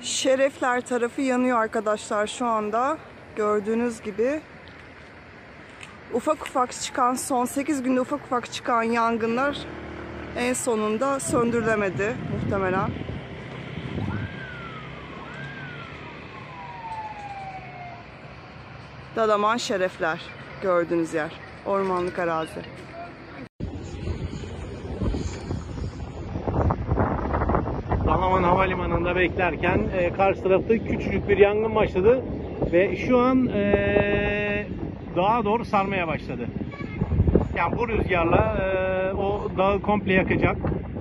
Şerefler tarafı yanıyor arkadaşlar şu anda. Gördüğünüz gibi ufak ufak çıkan, son 8 günde ufak ufak çıkan yangınlar en sonunda söndürülemedi muhtemelen. Dalaman Şerefler gördüğünüz yer. Ormanlık arazi. Dalaman Havalimanı'nda beklerken karşı tarafta küçücük bir yangın başladı ve şu an dağa doğru sarmaya başladı. Yani bu rüzgarla o dağı komple yakacak.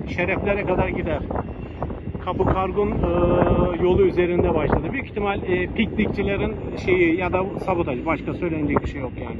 Şereflere kadar gider. Kapı Kargun yolu üzerinde başladı. Büyük ihtimal piknikçilerin şeyi ya da sabotaj. Başka söylenecek bir şey yok yani.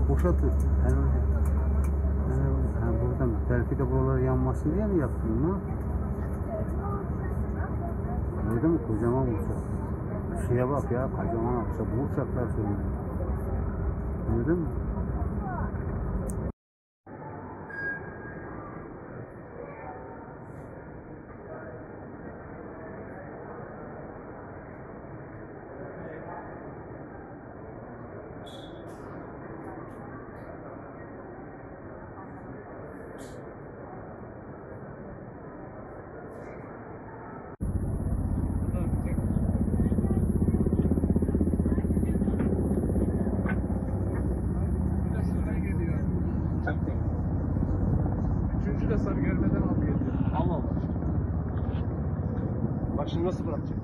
Boşaltır. Buradan belki de buralar yanmasın diye mi yaptın bunu? Öyle mi? Kocaman uçak. Şeye bak ya, kocaman uçak. Bu uçaklar söylüyor. Anladın mı? Üçüncü de sarı gelmeden alıyor. Allah Allah. Bak şimdi nasıl bırakacak?